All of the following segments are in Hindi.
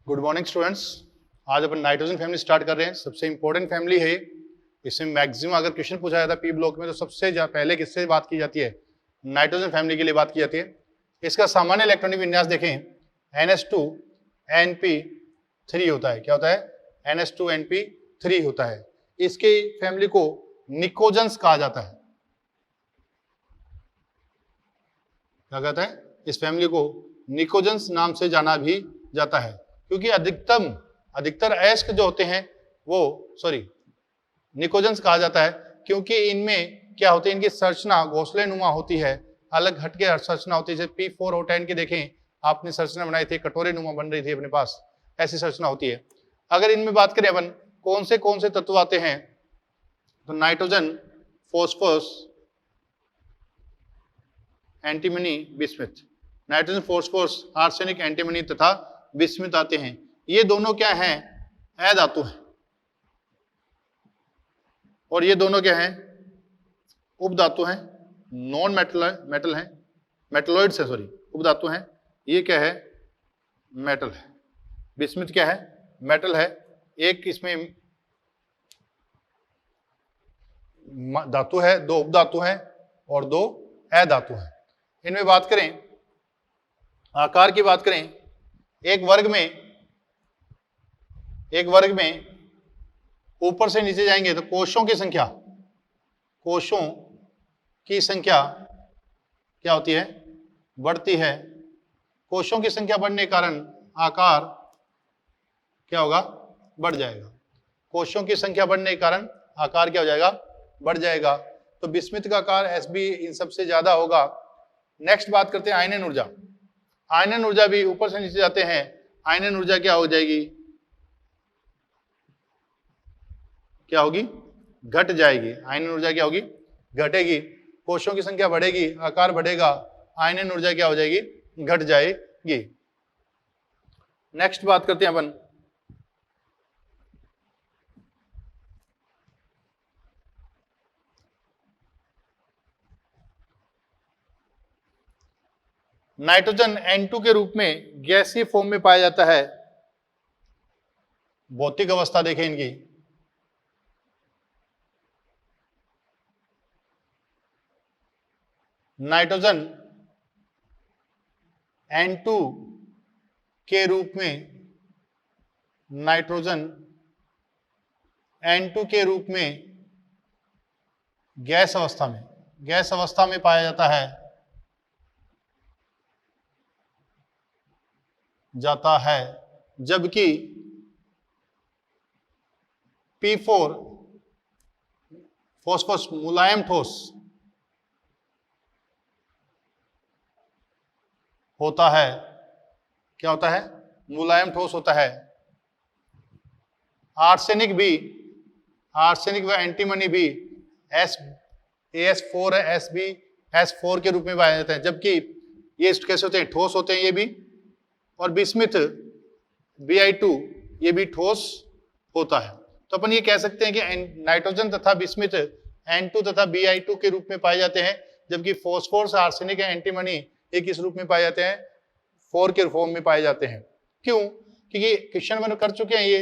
Good morning students. आज अपन नाइट्रोजन फैमिली स्टार्ट कर रहे हैं। सबसे इंपॉर्टेंट फैमिली है। इसमें मैक्सिमम अगर क्वेश्चन पूछा जाता है पी ब्लॉक में तो सबसे पहले किससे बात की जाती है? नाइट्रोजन फैमिली के लिए बात की जाती है। इसका सामान्य इलेक्ट्रॉनिक विन्यास देखें, NH2Np3 होता है। क्या होता है? NH2Np3 होता है। इसके फैमिली को निकोजेंस कहा जाता है। क्या कहता है? इस फैमिली को निकोजेंस नाम से जाना भी जाता है, क्योंकि अधिकतर अयस्क जो होते हैं वो निकोजेंस कहा जाता है, क्योंकि इनमें क्या होते हैं, इनकी संरचना घोंसले नुमा होती है, अलग हटके संरचना होती है। जैसे P4 और 10 के देखें आपने संरचना बनाई थी, कटोरे नुमा बन रही थी अपने पास, ऐसी संरचना होती है। अगर इनमें बात करें अपन कौन से तत्व आते हैं, तो nitrogen, phosphorus, antimony, bismuth. Nitrogen, phosphorus, arsenic, antimony तथा बिस्मथ आते हैं। ये दोनों क्या हैं? अधातु हैं। और ये दोनों क्या हैं? उपधातु हैं, नॉन मेटल हैं, मेटलॉइड्स है, उपधातु हैं। ये क्या है? मेटल है। बिस्मथ क्या है? मेटल है। एक इसमें धातु है, दो उपधातु हैं और दो अधातु हैं। इनमें बात करें, आकार की बात करें, एक वर्ग में ऊपर से नीचे जाएंगे तो कोशों की संख्या क्या होती है? बढ़ती है। कोशों की संख्या बढ़ने के कारण आकार क्या होगा? बढ़ जाएगा। कोशों की संख्या बढ़ने के कारण आकार क्या हो जाएगा? बढ़ जाएगा। तो बिस्मथ का आकार Sb इन सबसे ज्यादा होगा। नेक्स्ट बात करते हैं आयनन ऊर्जा। आयनन ऊर्जा भी ऊपर से नीचे जाते हैं, आयनन ऊर्जा क्या हो जाएगी? क्या होगी? घट जाएगी। आयनन ऊर्जा क्या होगी? घटेगी। कोशों की संख्या बढ़ेगी, आकार बढ़ेगा, आयनन ऊर्जा क्या हो जाएगी? घट जाएगी। नेक्स्ट बात करते हैं अपन नाइट्रोजन N2 के रूप में गैसीय फॉर्म में पाया जाता है। भौतिक अवस्था देखें इनकी, नाइट्रोजन N2 के रूप में, गैस अवस्था में पाया जाता है, जबकि P4 फॉस्फोरस मुलायम ठोस होता है। क्या होता है? मुलायम ठोस होता है। आर्सेनिक व एंटीमनी भी AS4 है, S4 के रूप में पाया जाता है, जबकि ये कैसे होते हैं? ठोस होते हैं ये भी। और बिस्मथ Bi2 ये भी ठोस होता है। तो अपन ये कह सकते हैं कि नाइट्रोजन तथा बिस्मथ N2 तथा Bi2 के रूप में पाए जाते हैं, जबकि फॉस्फोरस, आर्सेनिक, एंटीमनी ये किस रूप में पाए जाते हैं? 4 के फॉर्म में पाए जाते हैं। क्यों? क्योंकि क्वेश्चन मैंने कर चुके हैं ये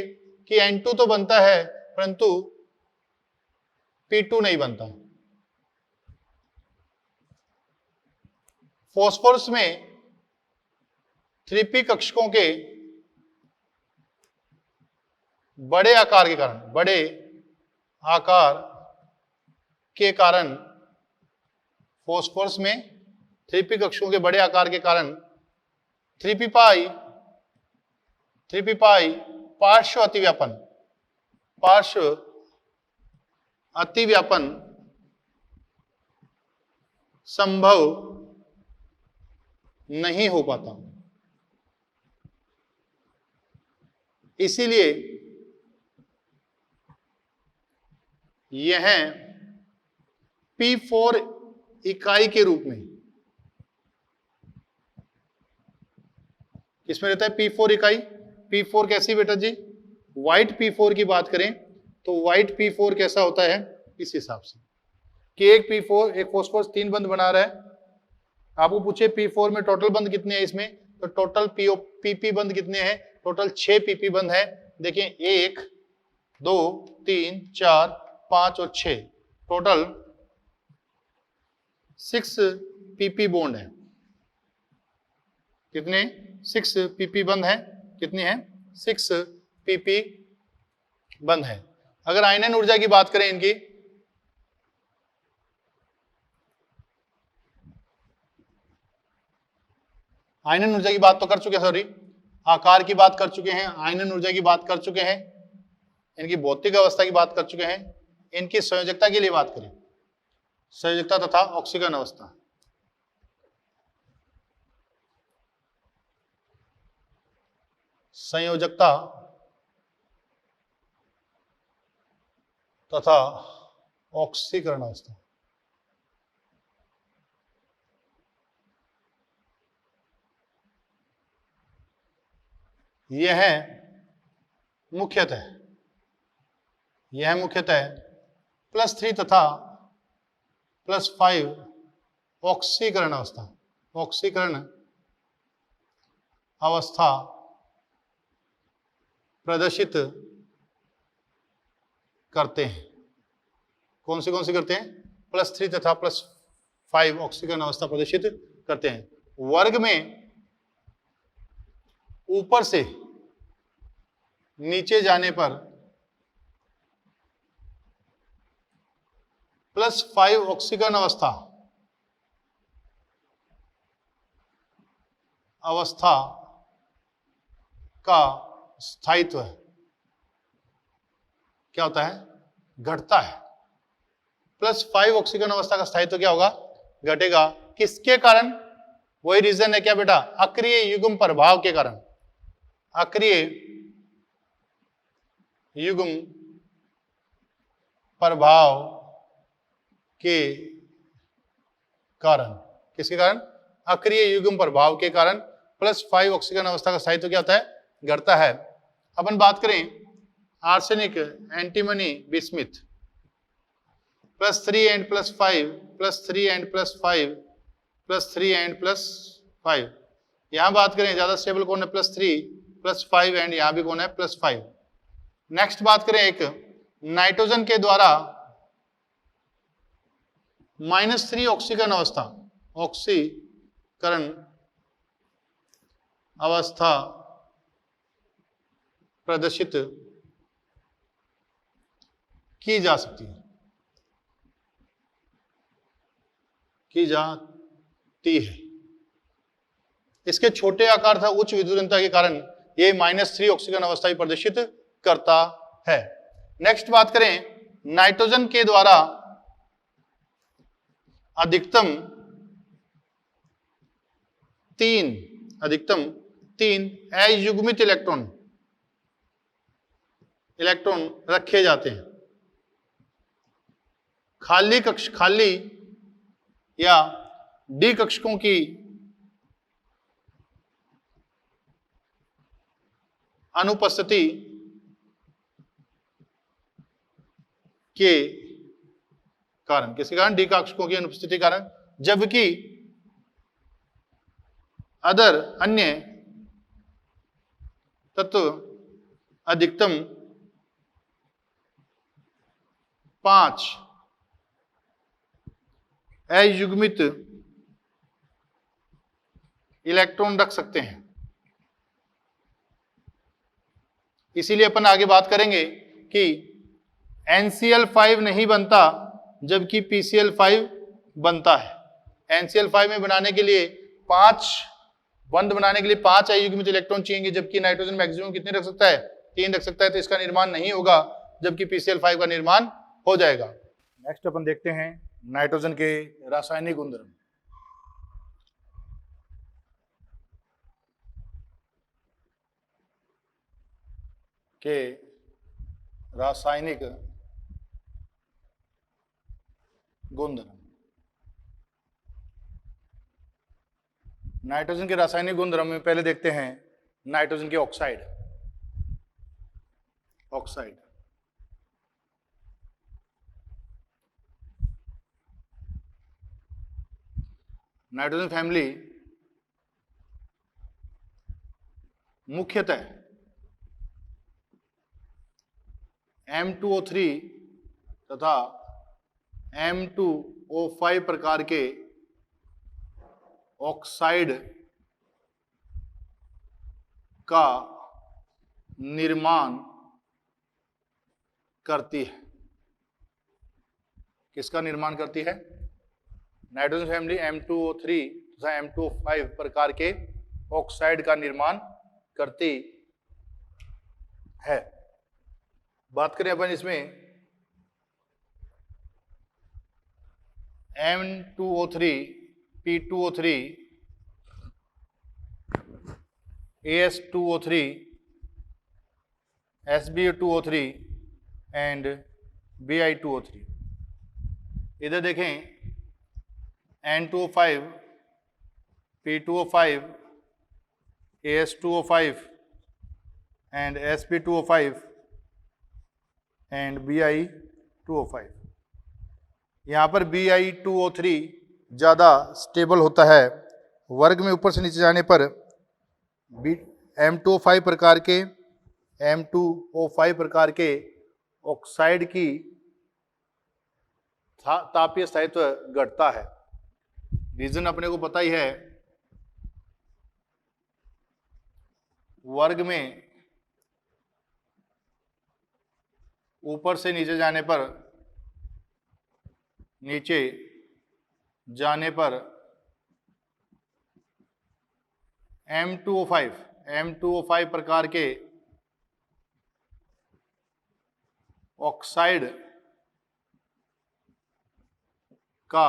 कि N2 तो बनता है परंतु P2 नहीं बनता। फॉस्फोरस में 3p कक्षकों के बड़े आकार के कारण फॉस्फोरस में 3p कक्षकों के बड़े आकार के कारण 3p पार्श्व अतिव्यापन संभव नहीं हो पाता। इसीलिए यह P4 इकाई के रूप में किसमें रहता है? P4 इकाई। P4 कैसी बेटा जी? व्हाइट P4 की बात करें तो व्हाइट P4 कैसा होता है? इस हिसाब से कि एक फॉस्फोरस 3 बंध बना रहा है। आपको पूछे P4 में टोटल बंध कितने हैं इसमें, तो टोटल PP बंध कितने हैं? टोटल 6 पीपी बंध है। देखिए 1 2 3 4 5 और 6, टोटल 6 पीपी बॉन्ड है। कितने? 6 पीपी बंध है। कितनी है? 6 पीपी बंध है। अगर आयनन ऊर्जा की बात करें इनकी, आयनन ऊर्जा की बात तो कर चुके, सॉरी आकार की बात कर चुके हैं, आयनन ऊर्जा की बात कर चुके हैं, इनकी भौतिक अवस्था की बात कर चुके हैं। इनकी संयोजकता के लिए बात करें, संयोजकता तथा ऑक्सीकरण अवस्था। संयोजकता तथा ऑक्सीकरण अवस्था। यह मुख्यतः +3 तथा +5 ऑक्सीकरण अवस्था, ऑक्सीकरण अवस्था प्रदर्शित करते हैं। कौन सी करते हैं? +3 तथा +5 ऑक्सीकरण अवस्था प्रदर्शित करते हैं। वर्ग में ऊपर से नीचे जाने पर +5 ऑक्सीकरण अवस्था का स्थायित्व क्या होता है? घटता है। +5 ऑक्सीकरण अवस्था का स्थायित्व क्या होगा? घटेगा। किसके कारण? वही रीजन है क्या बेटा? अक्रिय युग्म प्रभाव के कारण। अक्रिय युग्म प्रभाव के कारण। किसके कारण? अक्रिय युग्म प्रभाव के कारण +5 ऑक्सीकरण अवस्था का स्थायित्व क्या होता है? घटता है। अपन बात करें arsenic, antimony, bismuth, +3 and +5, +3 and +5, +3 and +5। यहां बात करें ज्यादा स्टेबल कौन है? +3, +5 एंड यहां भी कौन है? +5। नेक्स्ट बात करें एक नाइट्रोजन के द्वारा -3 ऑक्सीकरण अवस्था, ऑक्सीकरण अवस्था प्रदर्शित की जा सकती है, की जाती है। इसके छोटे आकार तथा उच्च विद्युतता के कारण ये -3 ऑक्सीकरण अवस्था भी प्रदर्शित करता है। नेक्स्ट बात करें नाइट्रोजन के द्वारा अधिकतम 3 अयुग्मित इलेक्ट्रॉन रखे जाते हैं। खाली या डी कक्षकों की अनुपस्थिति के कारण। किसके कारण? डी कक्षकों की अनुपस्थिति के कारण। जबकि अन्य तत्व अधिकतम 5 अयुग्मित इलेक्ट्रॉन रख सकते हैं। इसीलिए अपन आगे बात करेंगे कि NCl5 नहीं बनता जबकि PCl5 बनता है। NCl5 में बनाने के लिए 5 बंध बनाने के लिए 5 अयुग्मित इलेक्ट्रॉन चाहिए, जबकि नाइट्रोजन मैक्सिमम कितने रख सकता है? 3 रख सकता है। तो इसका निर्माण नहीं होगा, जबकि PCl5 का निर्माण हो जाएगा। नेक्स्ट अपन देखते हैं नाइट्रोजन के रासायनिक गुणधर्म। के रासायनिक गुणधर्म। नाइट्रोजन के रासायनिक गुणधर्म में पहले देखते हैं नाइट्रोजन के ऑक्साइड। नाइट्रोजन फैमिली मुख्यतः M2O3 तथा M2O5 प्रकार के ऑक्साइड का निर्माण करती है। किसका निर्माण करती है? नाइट्रोजन फैमिली M2O3 तथा M2O5 प्रकार के ऑक्साइड का निर्माण करती है। बात करें अपन इसमें M2O3, P2O3, AS2O3, SbO2O3 and Bi2O3। इधर देखें N2O5, P2O5, AS2O5 and Sp2O5 and Bi2O5। यहाँ पर Bi2O3 ज़्यादा स्टेबल होता है। वर्ग में ऊपर से नीचे जाने पर M2O5 प्रकार के ऑक्साइड की तापीय स्थायित्व घटता है। रीजन अपने को पता ही है, वर्ग में ऊपर से नीचे जाने पर M2O5 प्रकार के ऑक्साइड का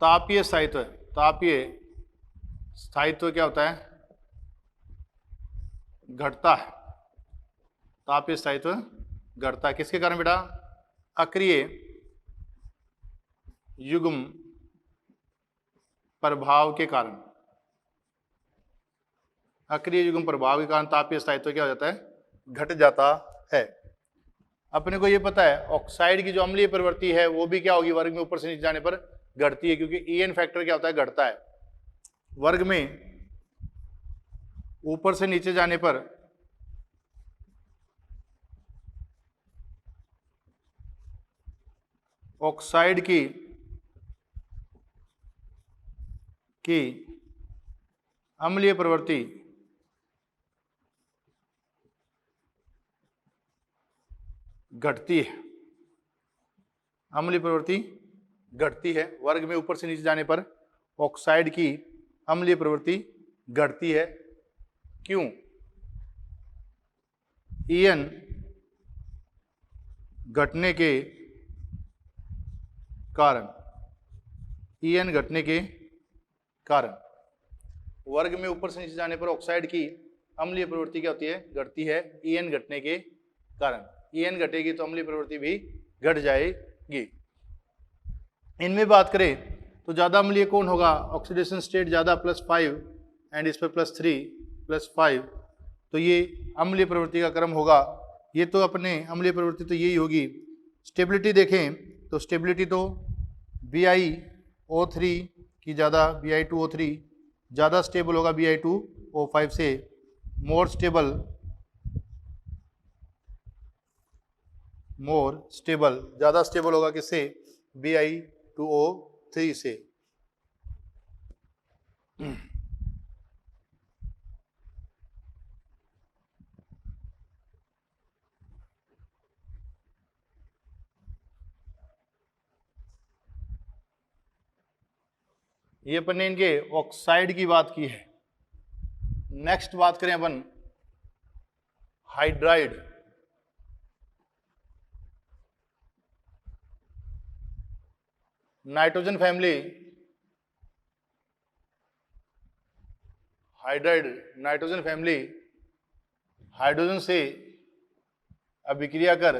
तापीय स्थायित्व क्या होता है? घटता है। तापीय स्थायित्व घटता है। किसके कारण बेटा? अक्रिय युग्म प्रभाव के कारण। अक्रिय युग्म प्रभाव के कारण तापीय स्थायित्व क्या हो जाता है? घट जाता है। अपने को ये पता है ऑक्साइड की जो अम्लीय प्रवृत्ति है वो भी क्या होगी? वर्ग में ऊपर से नीचे जाने पर घटती है, क्योंकि EN फैक्टर क्या होता है? घटता है। वर्ग में ऊपर से नीचे जाने पर ऑक्साइड की अम्लीय प्रवृत्ति घटती है। अम्लीय प्रवृत्ति घटती है। वर्ग में ऊपर से नीचे जाने पर ऑक्साइड की अम्लीय प्रवृत्ति घटती है। क्यों? EN घटने के कारण। EN घटने के कारण वर्ग में ऊपर से नीचे जाने पर ऑक्साइड की अम्लीय प्रवृत्ति क्या होती है? घटती है। EN घटने के कारण। EN घटेगी तो अम्लीय प्रवृत्ति भी घट जाएगी। इनमें बात करें तो ज्यादा अम्लीय कौन होगा? ऑक्सीडेशन स्टेट ज्यादा +5 एंड इस पर +3 +5, तो ये अम्लीय प्रवृत्ति का क्रम होगा। ये तो अपने अम्लीय प्रवृत्ति तो यही होगी। स्टेबिलिटी देखें तो स्टेबिलिटी तो Bi2O3 की ज़्यादा, Bi2O3 ज़्यादा स्टेबल होगा Bi2O5 से। मोर स्टेबल ज़्यादा स्टेबल होगा किससे? Bi2O3 से। ये अपन ने इनके ऑक्साइड की बात की है। नेक्स्ट बात करें अपन hydride. Nitrogen family hydride, nitrogen family hydrogen से अभिक्रिया कर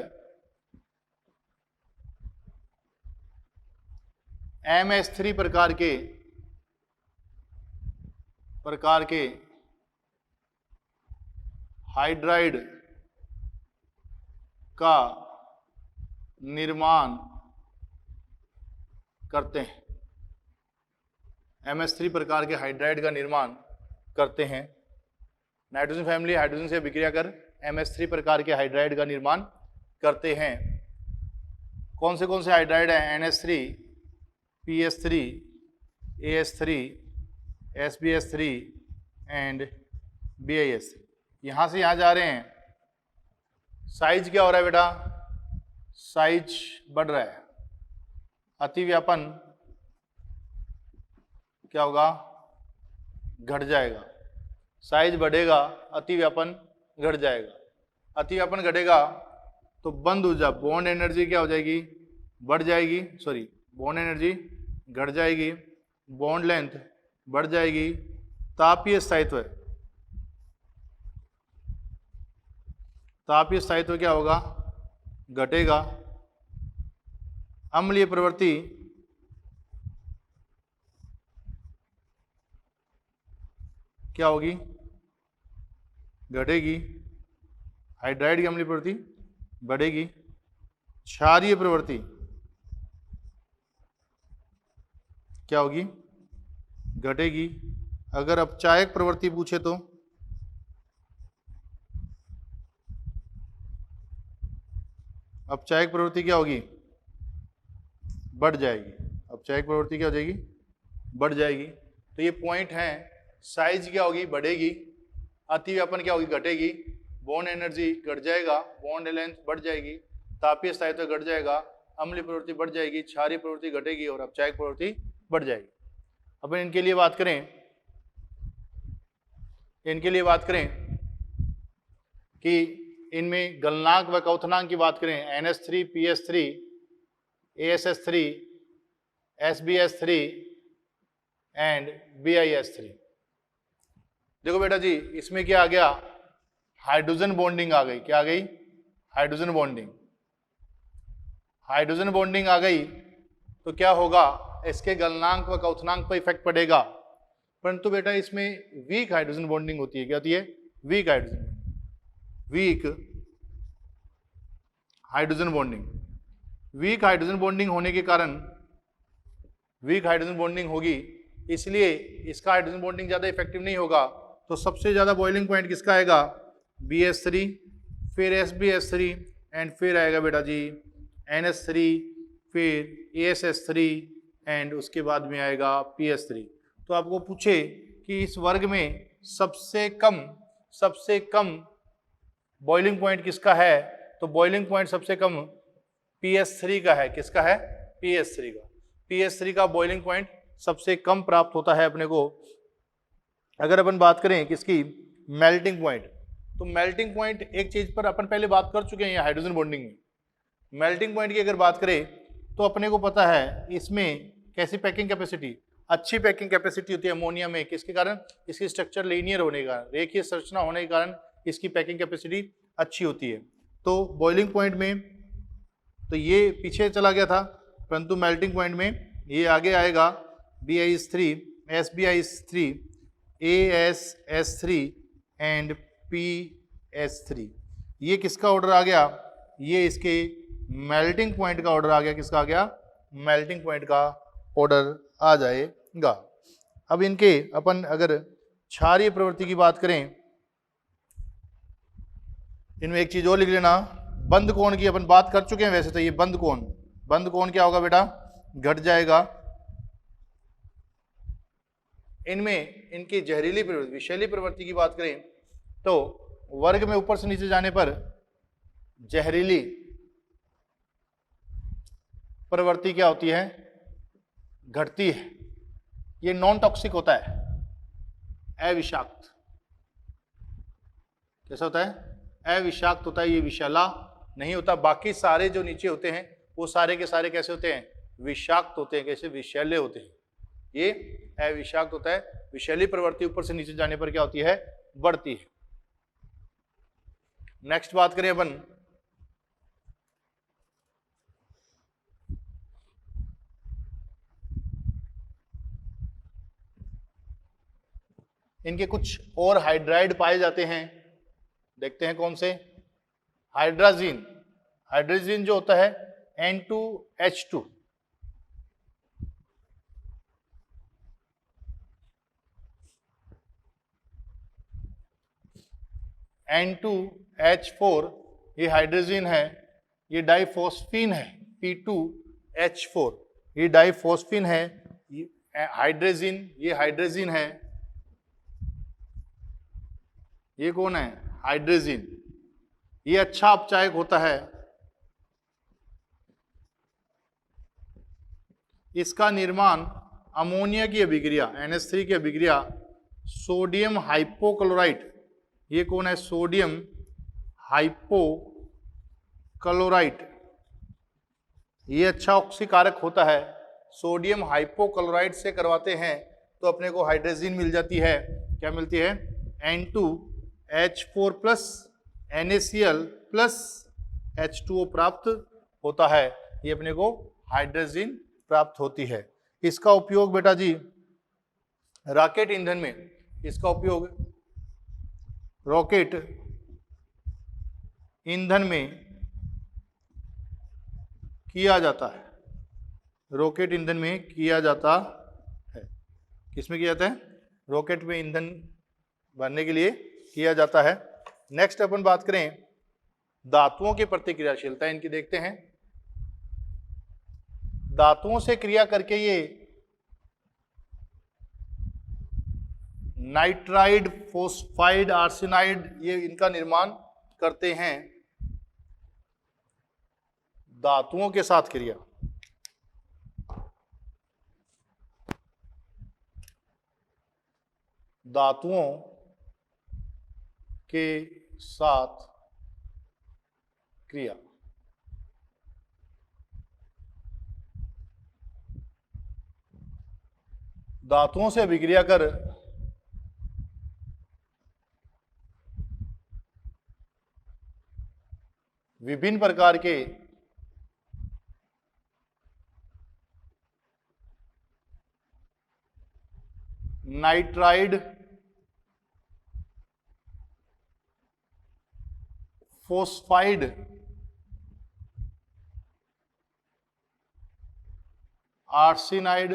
MS3 प्रकार के हाइड्राइड का निर्माण करते हैं। MS3 प्रकार के हाइड्राइड का निर्माण करते हैं। नाइट्रोजन फैमिली हाइड्रोजन से अभिक्रिया कर MS3 प्रकार के हाइड्राइड का निर्माण करते हैं। कौन से हाइड्राइड हैं? NH3, PS3, AS3, SbS3 and BiS3। यहां से यहां जा रहे हैं, साइज क्या हो रहा है बेटा? साइज बढ़ रहा है, अतिव्यापन क्या होगा? घट जाएगा। साइज बढ़ेगा, अतिव्यापन घट जाएगा। अतिव्यापन घटेगा तो बंद ऊर्जा, बॉन्ड एनर्जी क्या हो जाएगी? बढ़ जाएगी, सॉरी, बॉन्ड एनर्जी घट जाएगी, बॉन्ड लेंथ बढ़ जाएगी, तापीय स्थायित्व, तापीय स्थायित्व क्या होगा? घटेगा। अम्लीय प्रवृत्ति क्या होगी? घटेगी। हाइड्राइड की अम्लीय प्रवृत्ति बढ़ेगी। क्षारीय प्रवृत्ति क्या होगी? घटेगी। अगर अपचायक प्रवृत्ति पूछे तो अपचायक प्रवृत्ति क्या होगी? बढ़ जाएगी। अपचायक प्रवृत्ति क्या हो जाएगी? बढ़ जाएगी। तो ये पॉइंट है। साइज क्या होगी? बढ़ेगी। अतिव्यापन क्या होगी? घटेगी। बॉन्ड एनर्जी घट जाएगा, बॉन्ड लेंथ बढ़ जाएगी, तापीय स्थायित्व घट जाएगा, अम्लीय प्रवृत्ति बढ़ जाएगी, क्षारीय प्रवृत्ति घटेगी और अपचायक प्रवृत्ति बढ़ जाएगी। अब इनके लिए बात करें कि इनमें गलनांक व क्वथनांक की बात करें, NH3, PS3, ASS3, SbS3 and BiS3। देखो बेटा जी, इसमें क्या आ गया? हाइड्रोजन बॉन्डिंग आ गई। क्या आ गई? Hydrogen bonding. हाइड्रोजन बॉन्डिंग आ गई तो क्या होगा? इसके गलनांक व क्वथनांक पर इफेक्ट पड़ेगा। परंतु बेटा इसमें वीक हाइड्रोजन बॉन्डिंग होती है। क्या होती है? Weak hydrogen bonding. Weak hydrogen bonding होने के कारण, वीक हाइड्रोजन बॉन्डिंग होगी, इसलिए इसका हाइड्रोजन बॉन्डिंग ज्यादा इफेक्टिव नहीं होगा। तो सबसे ज्यादा बॉइलिंग पॉइंट किसका आएगा? BS3, फिर SbS3 एंड फिर आएगा बेटा जी NH3, फिर ASS3 एंड उसके बाद में आएगा PS3। तो आपको पूछे कि इस वर्ग में सबसे कम बॉइलिंग पॉइंट किसका है? तो बॉइलिंग पॉइंट सबसे कम PS3 का है। किसका है? PS3 का। PS3 का बॉइलिंग पॉइंट सबसे कम प्राप्त होता है अपने को। अगर अपन बात करें किसकी? Melting point. तो मेल्टिंग पॉइंट एक चीज पर अपन पहले बात कर चुके हैं हाइड्रोजन बॉन्डिंग में। मेल्टिंग पॉइंट की अगर बात करें तो अपने को पता है इसमें कैसी पैकिंग कैपेसिटी? अच्छी पैकिंग कैपेसिटी होती है अमोनिया में। किसके कारण? इसकी स्ट्रक्चर लीनियर होने के कारण, रेखीय संरचना होने के कारण इसकी पैकिंग कैपेसिटी अच्छी होती है। तो बॉइलिंग पॉइंट में तो ये पीछे चला गया था, परंतु मेल्टिंग पॉइंट में ये आगे आएगा। BiS3, SbIS3, ASS3 and PS3। ये किसका ऑर्डर आ गया? ये इसके मेल्टिंग पॉइंट का ऑर्डर आ गया। किसका आ गया? मेल्टिंग पॉइंट का ऑर्डर आ जाएगा। अब इनके अपन अगर क्षारीय प्रवृत्ति की बात करें, इनमें एक चीज और लिख लेना, बंद कोण की अपन बात कर चुके हैं वैसे तो। ये बंद कोण क्या होगा बेटा? घट जाएगा। इनमें इनकी जहरीली प्रवृत्ति, विषैली प्रवृत्ति की बात करें तो वर्ग में ऊपर से नीचे जाने पर जहरीली प्रवृत्ति क्या होती है? घटती है। ये नॉन टॉक्सिक होता है, अविषाक्त। कैसा होता है? अविषाक्त होता है। ये विषैला नहीं होता। बाकी सारे जो नीचे होते हैं वो सारे के सारे कैसे होते हैं? विषाक्त होते हैं। कैसे? विषैले होते हैं। ये अविषाक्त होता है। विषैली प्रवृत्ति ऊपर से नीचे जाने पर क्या होती है? बढ़ती है। नेक्स्ट बात करें अपन इनके कुछ और हाइड्राइड पाए जाते हैं। देखते हैं कौन से। हाइड्राजीन जो होता है N2H2, N2H4 ये हाइड्रोजन है, ये डाइफॉस्फीन है, P2H4 ये डाइफॉस्फीन है, हाइड्रोजन ये हाइड्रोजन है, ये कौन है हाइड्रोजन, ये अच्छा अपचायक होता है, इसका निर्माण अमोनिया की अभिक्रिया NH3 की अभिक्रिया सोडियम हाइपोक्लोराइड, ये कौन है सोडियम हाइपोक्लोराइड, ये अच्छा ऑक्सीकारक होता है, सोडियम हाइपोक्लोराइड से करवाते हैं तो अपने को हाइड्रोजन मिल जाती है, क्या मिलती है N2H4 plus NaCl plus H2O प्राप्त होता है, ये अपने को हाइड्रोजन प्राप्त होती है। इसका उपयोग बेटा जी रॉकेट ईंधन में, इसका उपयोग रॉकेट ईंधन में किया जाता है, रॉकेट ईंधन में किया जाता है, किसमें किया जाता है रॉकेट में ईंधन भरने के लिए किया जाता है। नेक्स्ट अपन बात करें धातुओं की प्रतिक्रियाशीलता, इनकी देखते हैं। धातुओं से क्रिया करके ये नाइट्राइड, फोस्फाइड, आर्सेनाइड ये इनका निर्माण करते हैं। धातुओं के साथ क्रिया, धातुओं के साथ क्रिया, धातुओं से अभिक्रिया कर विभिन्न प्रकार के नाइट्राइड, फोस्फाइड, आर्सेनाइड,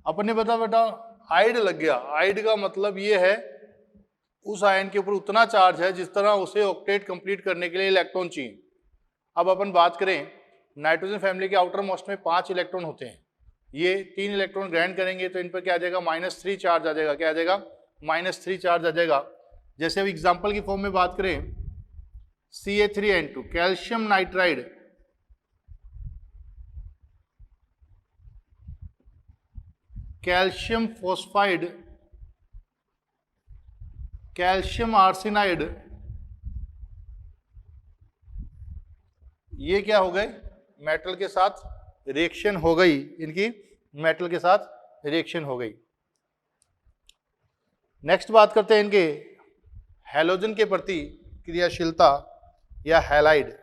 अपने बता बेटा आइड लग गया, आइड का मतलब ये है उस आयन के ऊपर उतना चार्ज है जिस तरह उसे ऑक्टेट कंप्लीट करने के लिए इलेक्ट्रॉन चाहिए। अब अपन बात करें नाइट्रोजन फैमिली के आउटर मोस्ट में 5 इलेक्ट्रॉन होते हैं, ये 3 इलेक्ट्रॉन ग्रहण करेंगे तो इन पर क्या आ जाएगा -3 चार्ज आ जाएगा, क्या आ जाएगा -3 चार्ज आ जाएगा। जैसे अब एग्जाम्पल की फॉर्म में बात करें Ca3N2 calcium nitride, calcium phosphide, calcium arsenide, ये क्या हो गए मेटल के साथ रिएक्शन हो गई, इनकी मेटल के साथ रिएक्शन हो गई। नेक्स्ट बात करते हैं इनके हैलोजन के प्रति क्रियाशीलता या हैलाइड।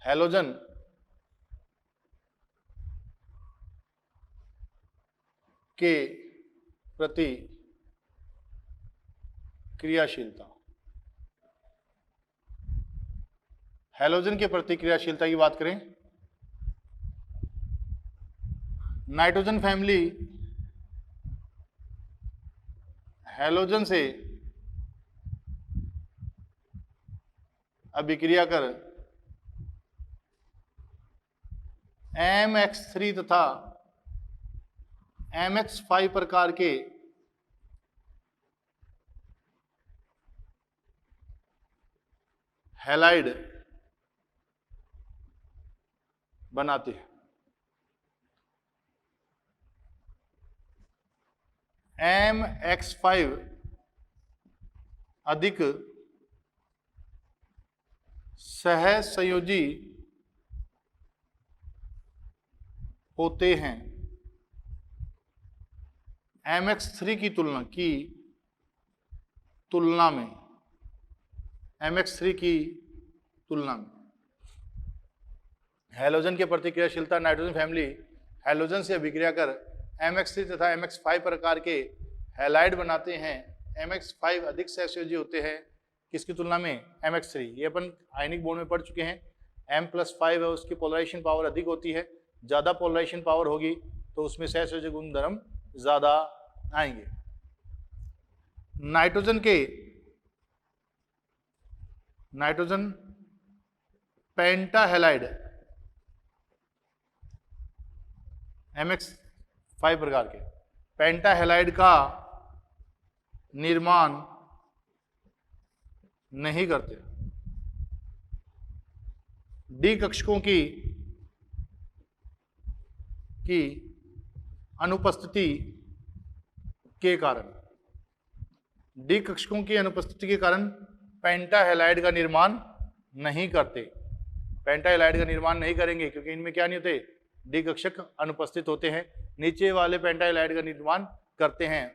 हैलोजन के प्रति क्रियाशीलता, हैलोजन के प्रति क्रियाशीलता की बात करें, नाइट्रोजन फैमिली हैलोजन से अभिक्रिया कर MX3 तथा MX5 प्रकार के हैलाइड बनाते हैं। MX5 अधिक सहसंयोजी होते हैं MX3 की तुलना में, MX3 की तुलना में। हैलोजन के प्रति क्रियाशीलता, नाइट्रोजन फैमिली हैलोजन से अभिक्रिया कर MX3 तथा MX5 प्रकार के हैलाइड बनाते हैं MX5 अधिक सहसंयोजी होते हैं किसकी तुलना में, MX3। ये अपन आयनिक बॉन्ड में पढ़ चुके हैं। M+5 है, उसकी पोलराइजेशन पावर अधिक होती है, ज्यादा पोलराइजेशन पावर होगी तो उसमें सहसंयोजक गुण धर्म ज्यादा आएंगे। नाइट्रोजन पेंटाहेलाइड MX5 प्रकार के पेंटाहेलाइड का निर्माण नहीं करते। डी कक्षकों की अनुपस्थिति के कारण, डी कक्षकों की अनुपस्थिति के कारण पेंटाहेलाइड का निर्माण नहीं करते। पेंटाहेलाइड का निर्माण नहीं करेंगे क्योंकि इनमें क्या नहीं होते, डी कक्षक अनुपस्थित होते हैं। नीचे वाले पेंटाहेलाइड का निर्माण करते हैं।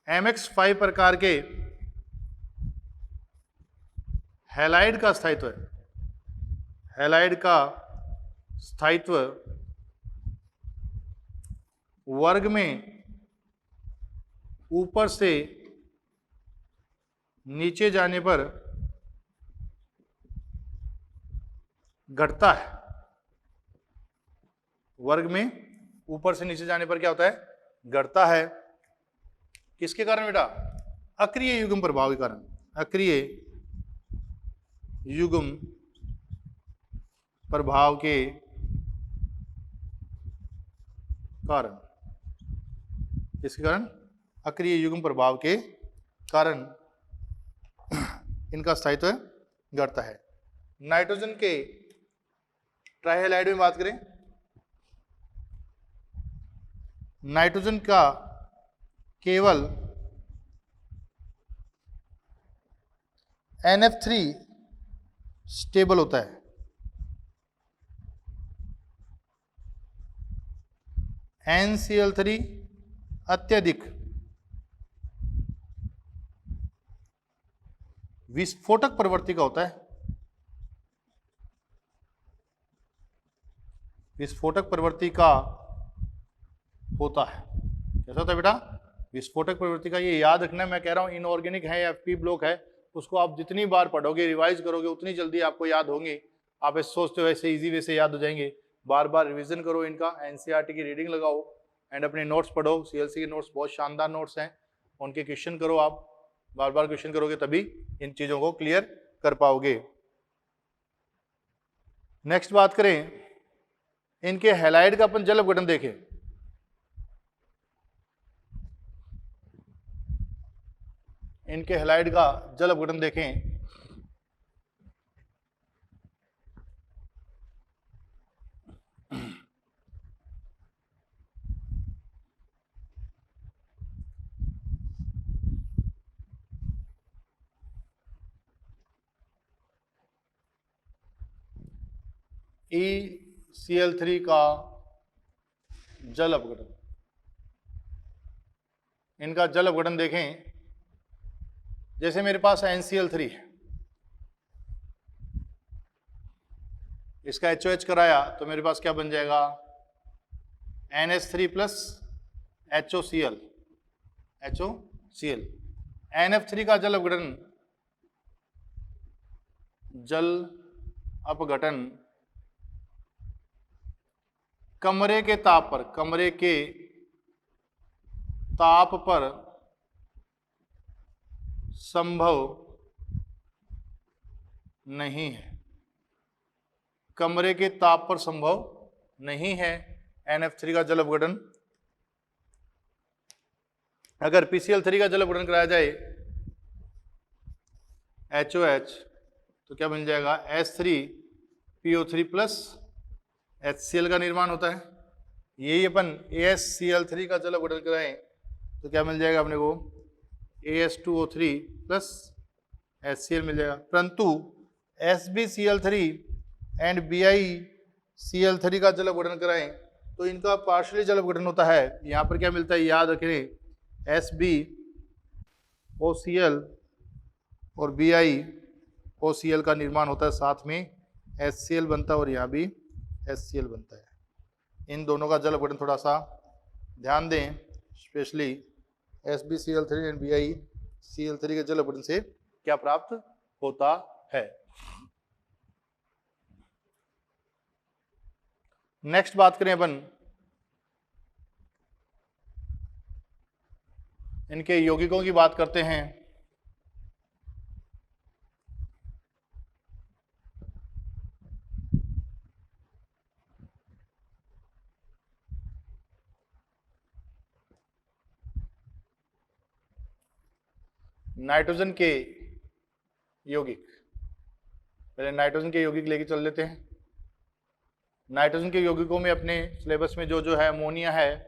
MX5 प्रकार के हैलाइड का स्थायित्व है, हैलाइड का स्थायित्व वर्ग में ऊपर से नीचे जाने पर घटता है। वर्ग में ऊपर से नीचे जाने पर क्या होता है, घटता है। किसके कारण बेटा, अक्रिय युग्म प्रभाव के कारण, अक्रिय युग्म प्रभाव के कारण, इसके कारण अक्रिय युग्म प्रभाव के कारण इनका स्थायित्व घटता है। नाइट्रोजन के ट्राइहेलाइड में बात करें, नाइट्रोजन का केवल NF3 स्टेबल होता है, NCl3 अत्यधिक विस्फोटक प्रवृत्ति का होता है। विस्फोटक प्रवृत्ति का होता है, कैसा होता है बेटा, विस्फोटक प्रवृत्ति का। ये याद रखना, मैं कह रहा हूं इनऑर्गेनिक है या FP ब्लॉक है, उसको आप जितनी बार पढ़ोगे, रिवाइज करोगे, उतनी जल्दी आपको याद होंगे। आप ऐसे सोचते हो ऐसे इजी वे से याद हो जाएंगे। बार बार रिवीजन करो इनका, NCERT की रीडिंग लगाओ एंड अपने नोट्स पढ़ो। CLC के नोट्स बहुत शानदार नोट्स हैं, उनके क्वेश्चन करो। आप बार बार क्वेश्चन करोगे तभी इन चीजों को क्लियर कर पाओगे। नेक्स्ट बात करें, इनके हैलाइड का अपन जल अपघटन देखें। इनके हैलाइड का जल अपघटन देखें। ECl3 का जल अपघटन, इनका जल अपघटन देखें। जैसे मेरे पास NCl3 है, इसका HOH कराया तो मेरे पास क्या बन जाएगा, NH3 प्लस HOCl, NF3 का जल अपघटन, जल अपघटन कमरे के ताप पर संभव नहीं है। कमरे के ताप पर संभव नहीं है NF3 का जल अपघटन। अगर PCl3 का जल अपघटन कराया जाए HOH तो क्या बन जाएगा, H3PO3 प्लस HCl का निर्माण होता है। यही अपन AsCl3 का जल अपघटन कराएं तो क्या मिल जाएगा अपने को, AS2O3 प्लस HCl मिल जाएगा। परंतु SbCl3 एंड BiCl3 का जल अपघटन कराएं तो इनका पार्शियली जल अपघटन होता है। यहाँ पर क्या मिलता है, याद रखें, SbOCl और BiOCl का निर्माण होता है, साथ में HCl बनता है और यहाँ भी HCl बनता है। इन दोनों का जल अपघटन थोड़ा सा ध्यान दें, स्पेशली SbCl3 एंड BiCl3 के जल अपघटन से क्या प्राप्त होता है। नेक्स्ट बात करें अपन इनके यौगिकों की बात करते हैं। नाइट्रोजन के यौगिक, पहले नाइट्रोजन के यौगिक लेके चल लेते हैं। नाइट्रोजन के यौगिकों में अपने सिलेबस में जो जो है, अमोनिया है,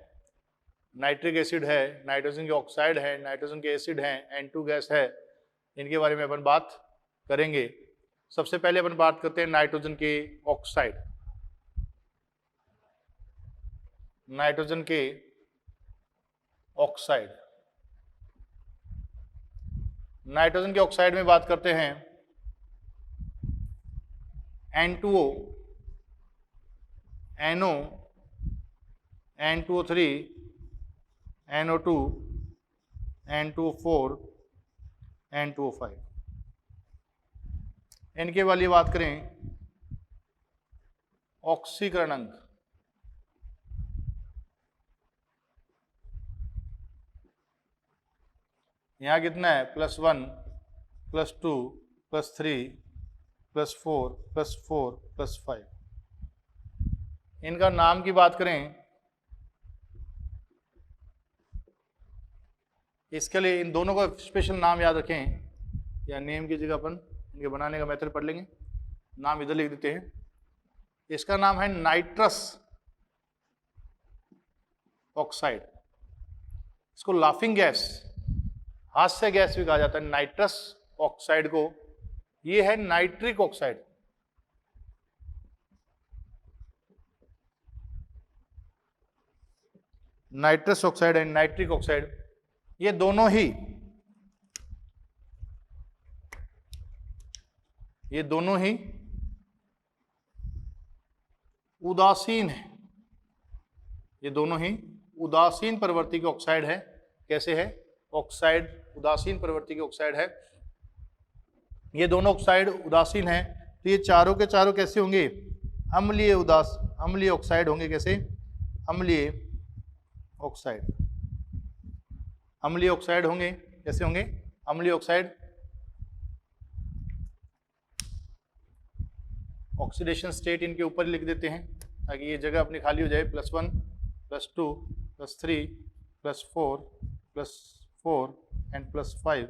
नाइट्रिक एसिड है, नाइट्रोजन के ऑक्साइड है, नाइट्रोजन के एसिड है, N2 गैस है, इनके बारे में अपन बात करेंगे। सबसे पहले अपन बात करते हैं नाइट्रोजन के ऑक्साइड। नाइट्रोजन के ऑक्साइड, नाइट्रोजन के ऑक्साइड में बात करते हैं N2O, NO, N2O3, NO2, N2O4, N2O5। इनके वाली बात करें ऑक्सीकरण अंक, यहां कितना है, +1, +2, +3, +4, +4, +5। इनका नाम की बात करें, इसके लिए इन दोनों का स्पेशल नाम याद रखें, या नेम की जगह अपन इनके बनाने का मेथड पढ़ लेंगे। नाम इधर लिख देते हैं। इसका नाम है नाइट्रस ऑक्साइड। इसको लाफिंग गैस, हास्य गैस भी कहा जाता है। नाइट्रस ऑक्साइड को, ये है nitric oxide. Nitrous oxide and nitric oxide, ये दोनों ही उदासीन है। ये दोनों ही उदासीन प्रवृत्ति के ऑक्साइड है। कैसे है? ऑक्साइड उदासीन प्रवृत्ति के ऑक्साइड है। ये दोनों ऑक्साइड उदासीन है, तो ये चारों के चारों कैसे होंगे? अम्लीय ऑक्साइड होंगे। कैसे? अम्लीय ऑक्साइड। अम्लीय ऑक्साइड होंगे। कैसे होंगे? अम्लीय ऑक्साइड। ऑक्सीडेशन स्टेट इनके ऊपर लिख देते हैं ताकि ये जगह अपनी खाली हो जाए। +1, +2, +3, +4, +4 एंड +5।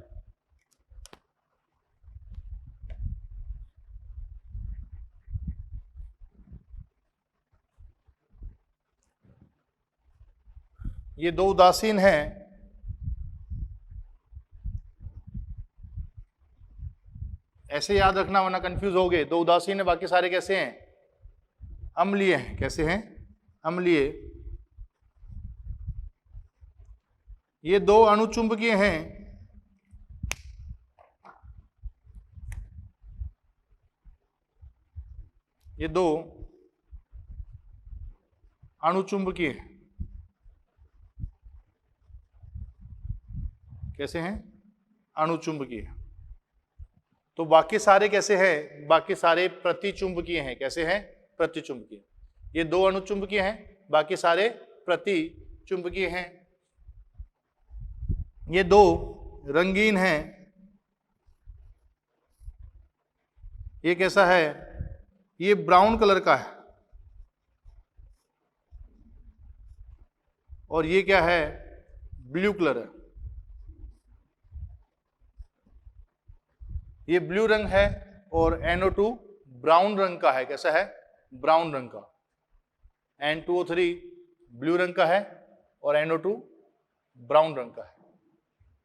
ये दो उदासीन हैं। ऐसे याद रखना वरना कंफ्यूज हो गए। दो उदासीन है, बाकी सारे कैसे हैं? अम्लीय हैं। कैसे हैं? अम्लीय। ये दो अणुचुंबकीय हैं। ये दो अणुचुंबकीय हैं। कैसे हैं? अणुचुंबकीय। तो बाकी सारे कैसे हैं? बाकी सारे प्रतिचुंबकीय हैं। कैसे हैं? प्रतिचुंबकीय। ये दो अणुचुंबकीय हैं, बाकी सारे प्रतिचुंबकीय हैं। ये दो रंगीन हैं। ये कैसा है? ये ब्राउन कलर का है। और ये क्या है? ब्लू कलर है। ये ब्लू रंग है और NO2 ब्राउन रंग का है। कैसा है? ब्राउन रंग का। N2O3 ब्लू रंग का है और NO2 ब्राउन रंग का है।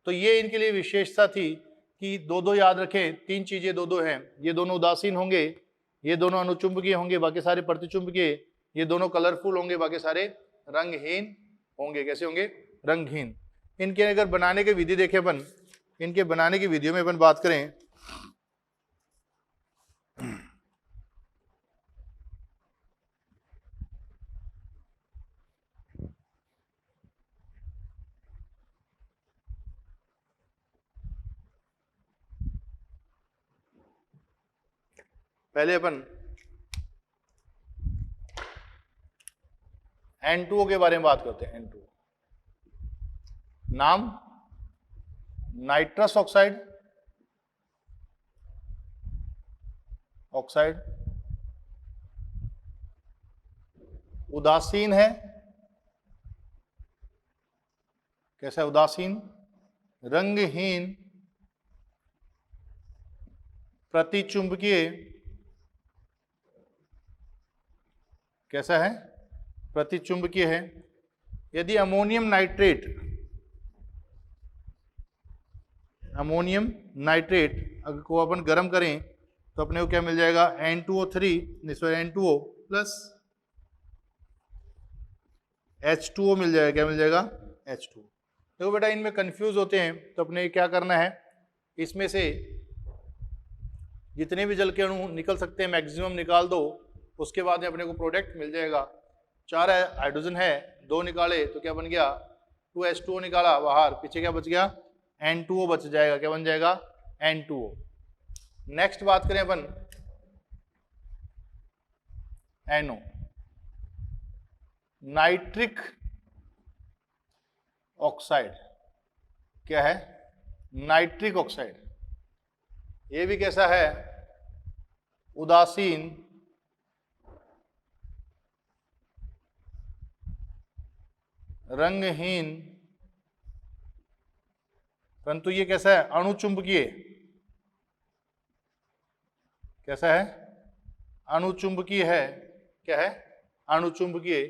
तो ये इनके लिए विशेषता थी कि दो दो याद रखें। तीन चीजें दो दो हैं। ये दोनों उदासीन होंगे, ये दोनों अणुचुंबकीय होंगे, बाकी सारे प्रतिचुंबकीय। ये दोनों कलरफुल होंगे, बाकी सारे रंगहीन होंगे। कैसे होंगे? रंगहीन। इनके अगर बनाने की विधि देखें अपन, इनके बनाने की विधियों में अपन बात करें, पहले अपन N2O के बारे में बात करते हैं। N2O नाम नाइट्रस ऑक्साइड, उदासीन है। कैसा है? उदासीन, रंगहीन, प्रतिचुंबकीय। कैसा है? प्रतिचुंबकीय है। यदि अमोनियम नाइट्रेट को अपन गर्म करें तो अपने को क्या मिल जाएगा? N2O प्लस H2O मिल जाएगा। क्या मिल जाएगा? H2O। देखो बेटा, इनमें कंफ्यूज होते हैं तो अपने क्या करना है, इसमें से जितने भी जल के अणु निकल सकते हैं मैक्सिमम निकाल दो, उसके बाद में अपने को प्रोडक्ट मिल जाएगा। 4 हाइड्रोजन है, 2 निकाले तो क्या बन गया? 2H2O निकाला बाहर, पीछे क्या बच गया? N2O बच जाएगा। क्या बन जाएगा? N2O। नेक्स्ट बात करें अपन NO, नाइट्रिक ऑक्साइड। क्या है? Nitric oxide. ये भी कैसा है? उदासीन, रंगहीन, परंतु ये कैसा है? अणुचुंबकीय। कैसा है? अणुचुंबकीय है। क्या है? अणुचुंबकीय।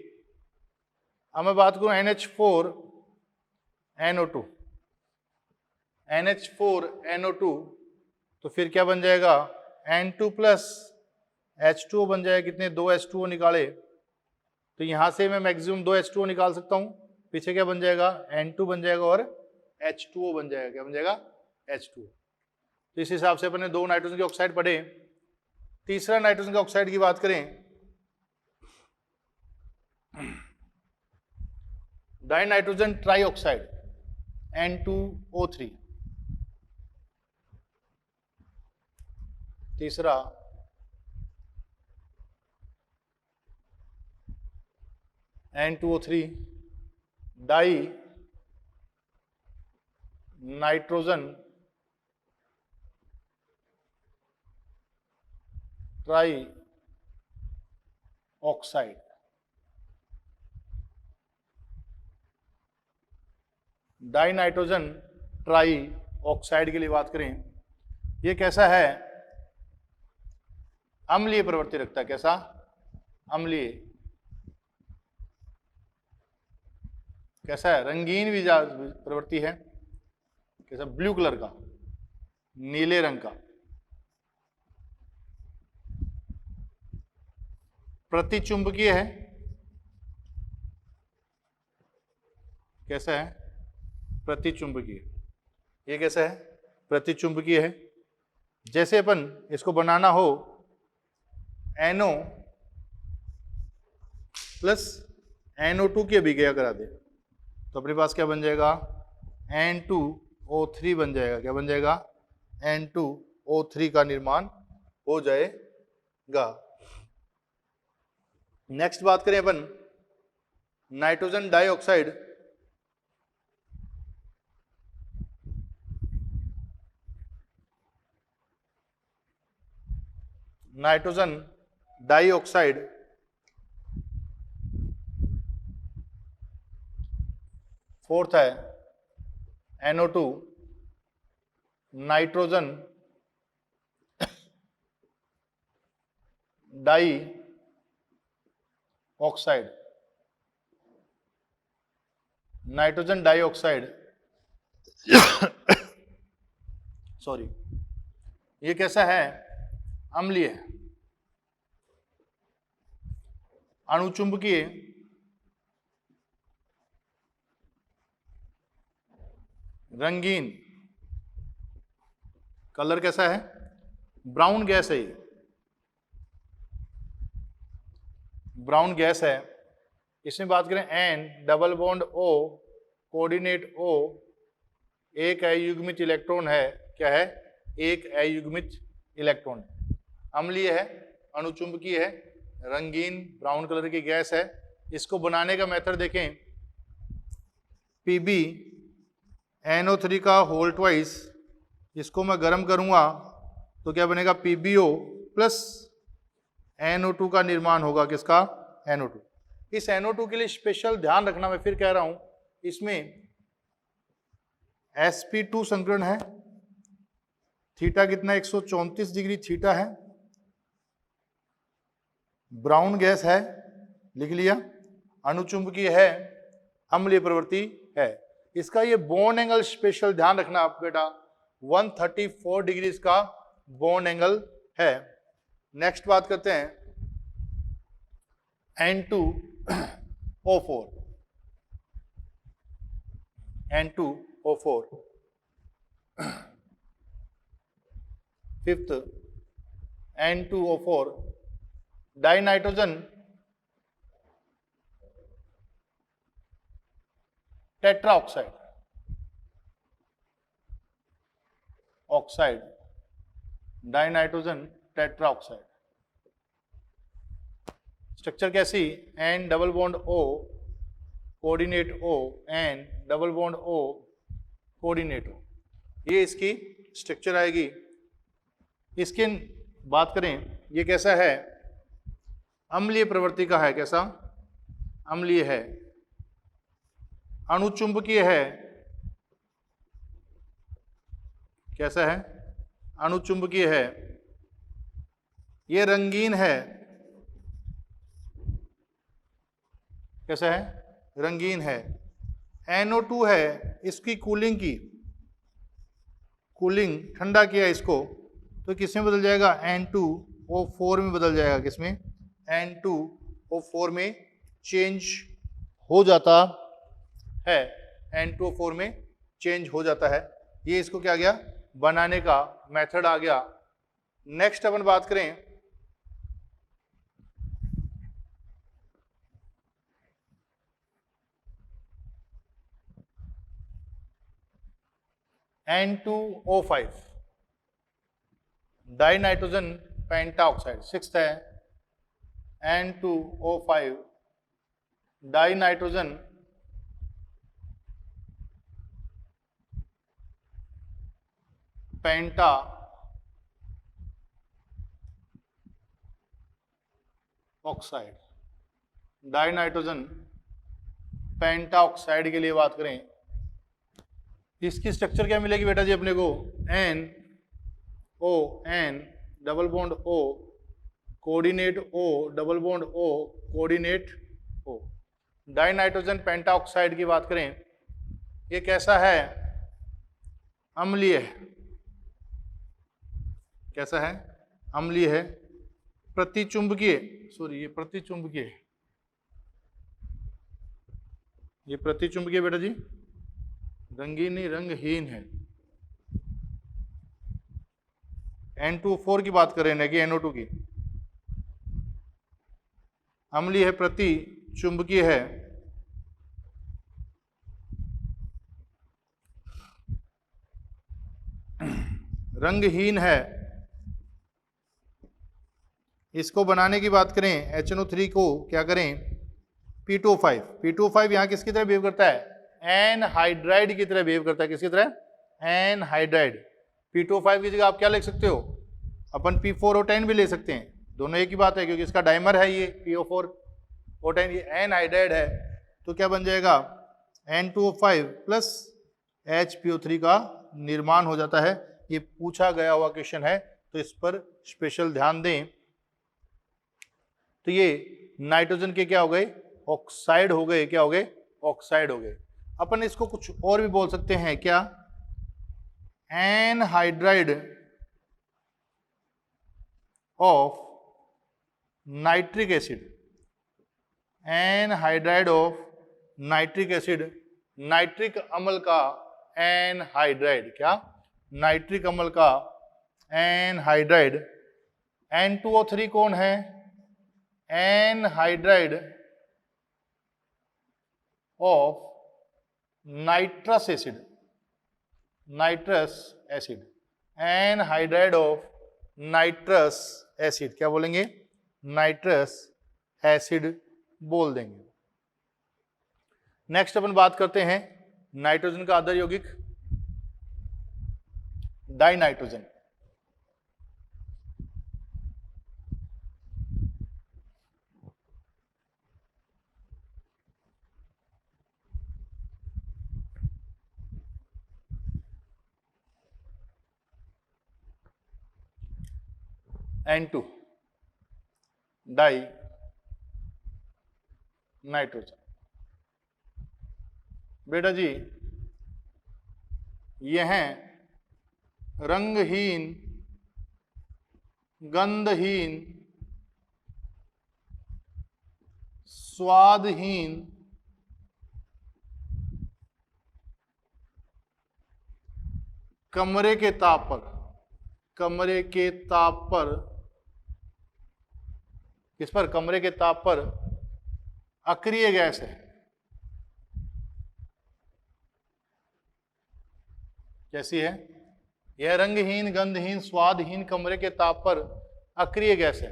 अब मैं बात करूं NH4NO2, NH4NO2 तो फिर क्या बन जाएगा? N2 प्लस H2O बन जाएगा। कितने? 2 H2O निकाले तो यहां से मैं मैक्सिमम 2 H2O निकाल सकता हूं। पीछे क्या बन जाएगा? N2 बन जाएगा और H2O बन जाएगा। क्या बन जाएगा? H2O। तो इस हिसाब से अपने 2 नाइट्रोजन के ऑक्साइड पढ़े। तीसरा नाइट्रोजन के ऑक्साइड की बात करें, डाइनाइट्रोजन ट्राइऑक्साइड N2O3। तीसरा N2O3 die nitrogen try oxide. Die nitrogen try oxide के लिए बात करें, ये कैसा है? अम्लीय प्रवृत्ति रखता है। कैसा? अम्लीय। कैसा है? रंगीन मिजाज प्रवृत्ति है। कैसा? ब्लू कलर का, नीले रंग का। प्रतिचुंबकीय है। कैसा है? प्रतिचुंबकीय। ये कैसा है? प्रतिचुंबकीय है। जैसे अपन इसको बनाना हो NO प्लस NO2 की अभिक्रिया करा दे तो अपने पास क्या बन जाएगा? N2O3 बन जाएगा। क्या बन जाएगा? N2O3 का निर्माण हो जाएगा। नेक्स्ट बात करें अपन nitrogen dioxide. Nitrogen dioxide fourth है NO2 nitrogen dioxide. Nitrogen dioxide sorry, ये कैसा है? अम्लीय है, अणुचुंबकीय, रंगीन। कलर कैसा है? ब्राउन गैस है। ब्राउन गैस है। इसमें बात करें N double bond O coordinate O, एक अयुग्मित इलेक्ट्रॉन है। क्या है? एक अयुग्मित इलेक्ट्रॉन। अम्लीय है, अणुचुंबकीय है, रंगीन ब्राउन कलर की गैस है। इसको बनाने का मेथड देखें, PbNO3 का होल ट्वाइस, इसको मैं गर्म करूंगा तो क्या बनेगा, PbO प्लस NO2 का निर्माण होगा। किसका? NO2। इस NO2 के लिए स्पेशल ध्यान रखना, मैं फिर कह रहा हूं, इसमें sp2 संकरण है, थीटा कितना 134 डिग्री थीटा है, ब्राउन गैस है, लिख लिया, अणुचुंबकीय है, अम्लीय प्रवृत्ति है। इसका ये बॉन्ड एंगल स्पेशल ध्यान रखना आप बेटा, 134 डिग्री इसका बॉन्ड एंगल है। नेक्स्ट बात करते हैं N2O4। N2O4 fifth, N2O4 dinitrogen tetroxide, oxide, dinitrogen tetroxide. Structure कैसी? N double bond O coordinate O, N double bond O coordinate O, ये इसकी स्ट्रक्चर आएगी। इसकी बात करें, ये कैसा है? अम्लीय प्रवृत्ति का है। कैसा? अम्लीय है, अणुचुंबकीय है। कैसा है? अणुचुंबकीय है। ये रंगीन है। कैसा है? रंगीन है। NO2 है, इसकी कूलिंग की, कूलिंग ठंडा किया इसको, तो किसमें बदल जाएगा? N2O4 में बदल जाएगा। किसमें? N2O4 में चेंज हो जाता है, N2O4 में चेंज हो जाता है। ये इसको क्या आ गया? बनाने का मेथड आ गया। नेक्स्ट अपन बात करें N2O5 डाइनाइट्रोजन पेंटाऑक्साइड। सिक्स्थ है N2O5 डाइनाइट्रोजन पेंटा ऑक्साइड। डाइनाइट्रोजन पेंटाऑक्साइड के लिए बात करें, इसकी स्ट्रक्चर क्या मिलेगी बेटा जी अपने को? N double bond O coordinate O double bond O coordinate O। Dinitrogen pentoxide की बात करें, ये कैसा है? अम्लीय है। कैसा है? अम्लीय है, प्रतिचुंबकीय, सॉरी ये प्रतिचुंबकीय है, ये प्रतिचुंबकीय बेटा जी, रंगीन नहीं, रंगहीन है। N2O4 की बात कर रहे हैं कि NO2 की। अम्लीय है, प्रतिचुंबकीय है, रंगहीन है। इसको बनाने की बात करें, HNO3 को क्या करें? P2O5। P2O5 यहां किसकी तरह बिहेव करता है? एनहाइड्राइड की तरह बिहेव करता है। किसकी तरह? एनहाइड्राइड। P2O5 की जगह आप क्या लिख सकते हो? अपन P4O10 भी ले सकते हैं, दोनों एक ही बात है, क्योंकि इसका डाइमर है ये PO4O10, ये एनहाइड्राइड है। तो क्या बन जाएगा? N2O5 प्लस HPO3 का निर्माण हो जाता है। ये पूछा गया हुआ क्वेश्चन है, तो इस पर स्पेशल ध्यान दें। तो ये नाइट्रोजन के क्या हो गए? ऑक्साइड हो गए। क्या हो गए? ऑक्साइड हो गए। अपन इसको कुछ और भी बोल सकते हैं, क्या? Anhydride of nitric acid. Anhydride of nitric acid, nitric अम्ल का एनहाइड्राइड। क्या? नाइट्रिक अम्ल का एनहाइड्राइड। N2O3 कौन है? Anhydride of nitrous acid. Nitrous acid, anhydride of nitrous acid, क्या बोलेंगे? नाइट्रस एसिड बोल देंगे। नेक्स्ट अपन बात करते हैं नाइट्रोजन का अदर यौगिक die nitrogen. N2 die nitrogen. बेटा जी यह रंगहीन, गंधहीन, स्वादहीन, कमरे के ताप पर, कमरे के ताप पर, किस पर? कमरे के ताप पर अक्रिय गैस है। कैसी है? यह रंगहीन, गंधहीन, स्वादहीन, कमरे के ताप पर अक्रिय गैस है।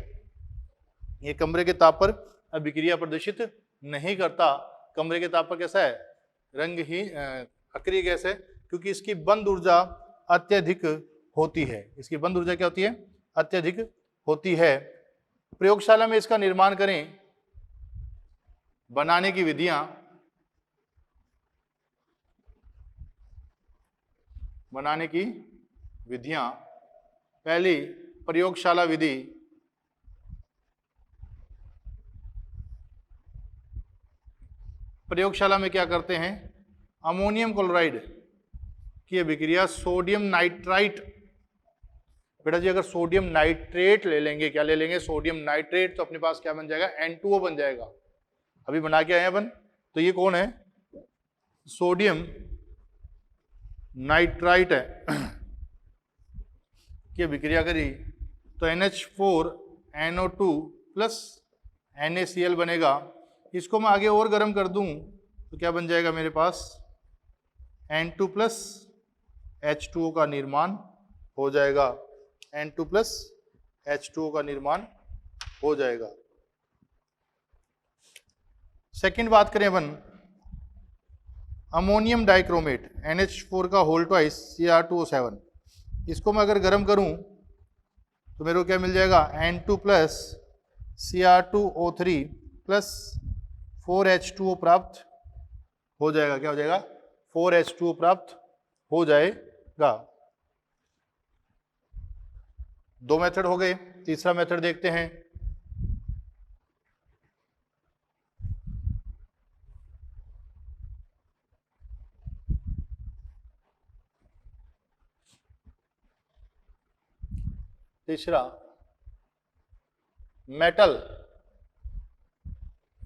यह कमरे के ताप पर अभिक्रिया प्रदर्शित नहीं करता। कमरे के ताप पर कैसा है? रंगहीन, अक्रिय गैस है, क्योंकि इसकी बंध ऊर्जा अत्यधिक होती है। इसकी बंध ऊर्जा क्या होती है? अत्यधिक होती है। प्रयोगशाला में इसका निर्माण करें, बनाने की विधियां, बनाने की विधियां, पहली प्रयोगशाला विधि, प्रयोगशाला में क्या करते हैं? अमोनियम क्लोराइड की अभिक्रिया सोडियम नाइट्राइट। बेटा जी अगर सोडियम नाइट्रेट ले लेंगे, क्या ले लेंगे? सोडियम नाइट्रेट, तो अपने पास क्या बन जाएगा? N2O बन जाएगा। अभी बना के आए अपन, तो ये कौन है? सोडियम नाइट्राइट है की अभिक्रिया करी तो NH4NO2 प्लस NaCl बनेगा। इसको मैं आगे और गर्म कर दूं तो क्या बन जाएगा मेरे पास? N2 प्लस H2O का निर्माण हो जाएगा। N2 प्लस H2O का निर्माण हो जाएगा। सेकंड बात करें अपन अमोनियम डाइक्रोमेट, NH4 का होल ट्वाइस Cr2O7। इसको मैं अगर गर्म करूं तो मेरे को क्या मिल जाएगा? N2 plus Cr2O3 plus 4H2O प्राप्त हो जाएगा। क्या हो जाएगा? 4H2O प्राप्त हो जाएगा। दो मेथड हो गए। तीसरा मेथड देखते हैं। तीसरा मेटल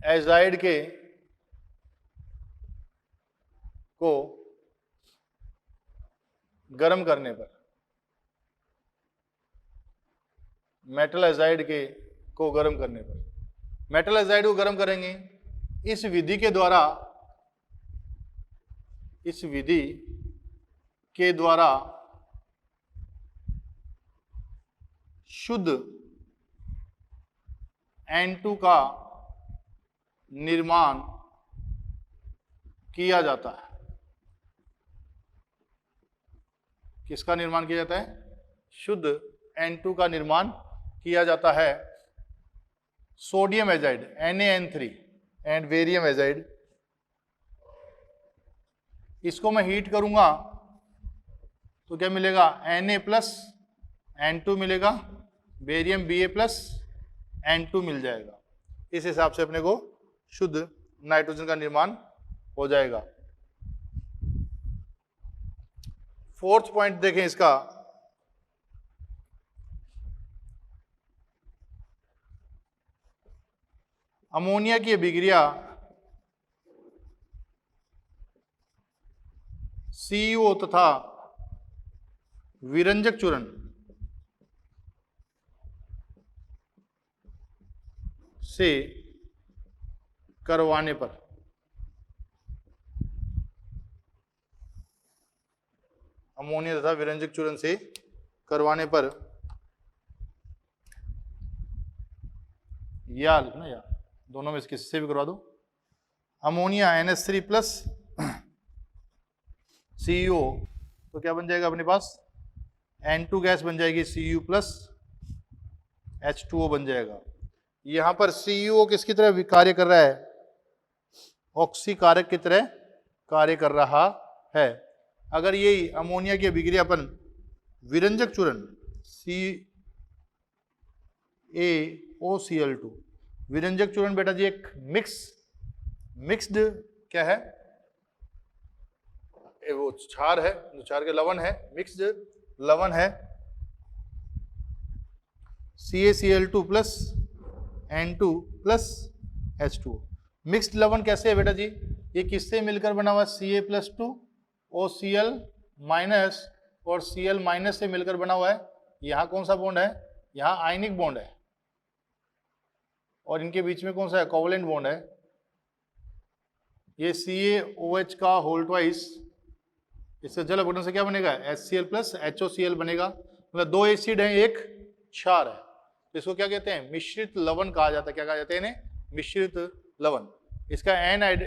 एजाइड के को गर्म करने पर, मेटल एजाइड के को गर्म करने पर, मेटल एजाइड को गर्म करेंगे इस विधि के द्वारा, इस विधि के द्वारा शुद्ध N2 का निर्माण किया जाता है। किसका निर्माण किया जाता है? शुद्ध N2 का निर्माण किया जाता है। Sodium azide NaN3 and barium azide, इसको मैं हीट करूंगा तो क्या मिलेगा? Na प्लस N2 मिलेगा, बेरियम Ba प्लस N2 मिल जाएगा। इस हिसाब से अपने को शुद्ध नाइट्रोजन का निर्माण हो जाएगा। फोर्थ पॉइंट देखें इसका, अमोनिया की अभिक्रिया CO तथा विरंजक चूर्ण से करवाने पर अमोनिया तथा विरंजक चूर्ण से करवाने पर या लिखना, या दोनों में से किसी से भी करवा दो। अमोनिया NH3 प्लस CuO, तो क्या बन जाएगा अपने पास, N2 गैस बन जाएगी, Cu प्लस H2O बन जाएगा। यहां पर CuO किसकी तरह कार्य कर रहा है, ऑक्सीकारक की तरह कार्य कर रहा है। अगर यही अमोनिया की अभिक्रिया अपन विरंजक चूर्ण CaOCl2, विरंजक चूर्ण बेटा जी एक मिक्स्ड क्या है, वो क्षार है, क्षार के लवण है, मिक्स्ड लवण है, CaCl2 plus N2 plus H2O। Mixed लवण कैसे है बेटा जी, ये किससे मिलकर बना हुआ, Ca प्लस 2 OCl माइनस और Cl माइनस से मिलकर बना हुआ है। यहाँ कौन सा बॉन्ड है, यहाँ आयनिक बॉन्ड है, और इनके बीच में कौन सा है, कोवलेंट बॉन्ड है। ये CaOH का होल ट्वाइस, इससे जल अपघटन से क्या बनेगा, HCl प्लस HOCl बनेगा, मतलब दो एसिड हैं एक क्षार है, तो इसको क्या कहते हैं, मिश्रित लवण कहा जाता है। क्या कहा जाता है इन्हें, मिश्रित लवण। इसका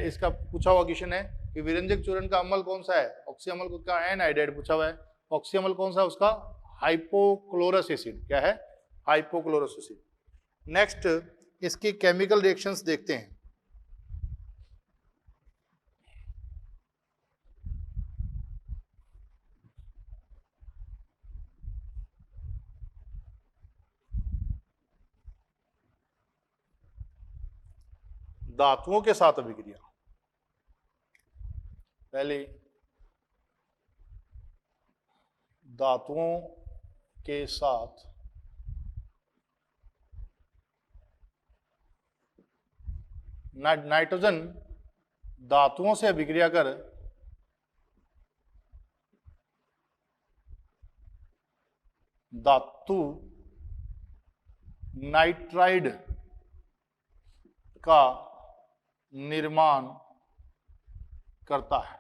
इसका पूछा हुआ क्वेश्चन है कि विरंजक चूर्ण का अम्ल कौन सा है, ऑक्सी अम्ल का एनहाइड्राइड पूछा हुआ है। ऑक्सी अम्ल कौन सा है उसका, हाइपोक्लोरस एसिड, क्या है, हाइपोक्लोरस एसिड। नेक्स्ट इसकी केमिकल रिएक्शंस देखते हैं। धातुओं के साथ अभिक्रिया, पहले धातुओं के साथ नाइट्रोजन धातुओं से अभिक्रिया कर धातु नाइट्राइड का निर्माण करता है।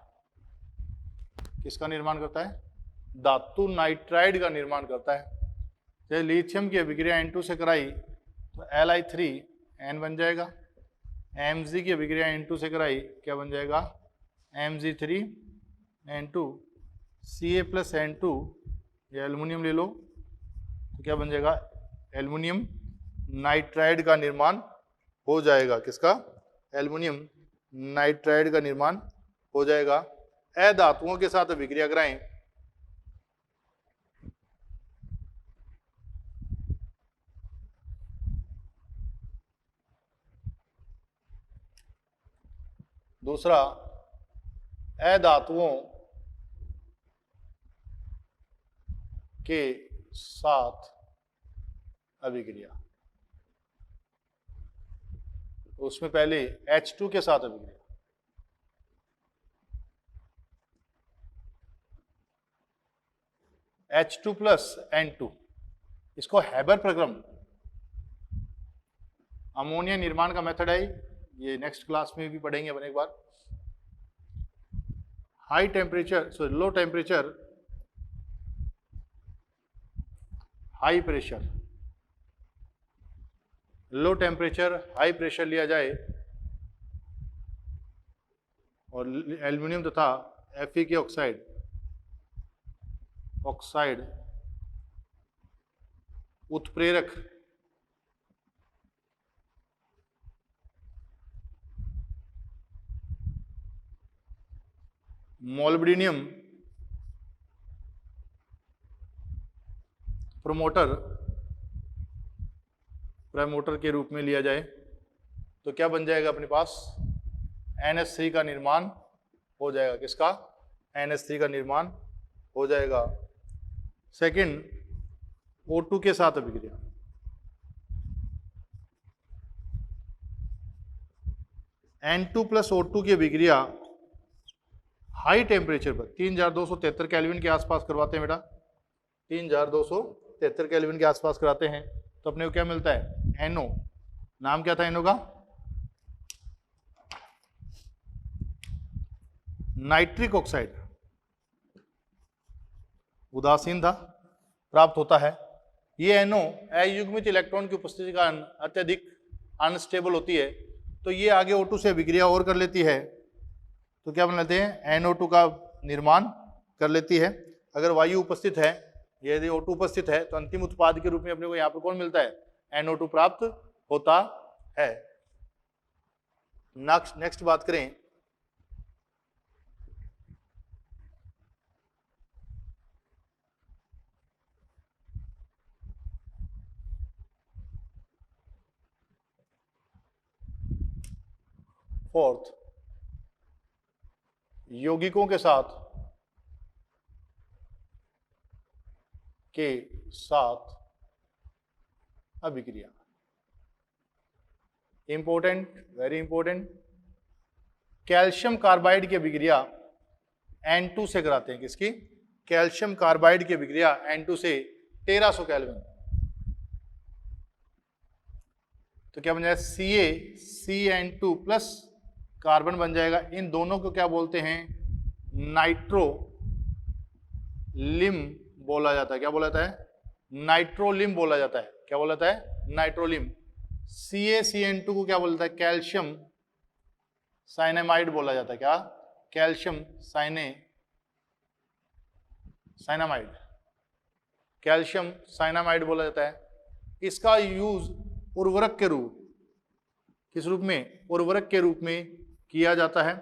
किसका निर्माण करता है, धातु नाइट्राइड का निर्माण करता है। जैसे लिथियम की अभिक्रिया N2 से कराई तो Li3N बन जाएगा, Mg की अभिक्रिया N2 से कराई क्या बन जाएगा, Mg3N2, Ca प्लस N2, या एल्युमिनियम ले लो तो क्या बन जाएगा, एल्युमिनियम नाइट्राइड का निर्माण हो जाएगा। किसका, एल्युमिनियम नाइट्राइड का निर्माण हो जाएगा। अधातुओं के साथ अभिक्रिया कराएं दूसरा, अधातुओं के साथ अभिक्रिया, उसमें पहले H2 के साथ अभिक्रिया, H2 प्लस N2, इसको हैबर प्रक्रम अमोनिया निर्माण का मेथड है, ये नेक्स्ट क्लास में भी पढ़ेंगे अपन एक बार। High temperature sorry low temperature high pressure, low temperature high pressure लिया जाए और एल्युमिनियम तथा Fe के ऑक्साइड उत्प्रेरक मोलिब्डेनम प्रमोटर के रूप में लिया जाए तो क्या बन जाएगा अपने पास, NH3 का निर्माण हो जाएगा। किसका, NH3 का निर्माण हो जाएगा। सेकंड, O2 के साथ अभिक्रिया, N2 प्लस O2 की अभिक्रिया हाई टेम्परेचर पर 3273 केल्विन के आसपास करवाते हैं बेटा, 3273 केल्विन के आसपास कराते हैं तो अपने को क्या मिलता है, NO। नाम क्या था NO का, नाइट्रिक ऑक्साइड, उदासीन था, प्राप्त होता है। ये NO अयुग्मित इलेक्ट्रॉन की उपस्थिति के कारण अत्यधिक अनस्टेबल होती है तो ये आगे O2 से अभिक्रिया और कर लेती है, तो क्या बना लेते हैं, NO2 का निर्माण कर लेती है। अगर वायु उपस्थित है, यदि O2 उपस्थित है तो अंतिम उत्पाद के रूप में अपने को यहाँ पर कौन मिलता है, NO2 प्राप्त होता है। नेक्स्ट बात करें फोर्थ, यौगिकों के साथ अभिक्रिया। Important, very important, calcium carbide की अभिक्रिया N2 से कराते हैं। किसकी, कैल्शियम कार्बाइड की अभिक्रिया N2 से 1300 केल्विन, तो क्या बन जाएगा, CaCN2 प्लस कार्बन बन जाएगा। इन दोनों को क्या बोलते हैं, नाइट्रोलिम बोला जाता है। क्या बोला जाता है, नाइट्रोलिम बोला जाता है। क्या बोला जाता है, नाइट्रोलिम। CaCN2 को क्या बोला जाता है, कैल्शियम साइनामाइड बोला जाता है। क्या, कैल्शियम साइनामाइड, कैल्शियम साइनामाइड बोला जाता है। इसका यूज उर्वरक के रूप, किस रूप में, उर्वरक के रूप में किया जाता है,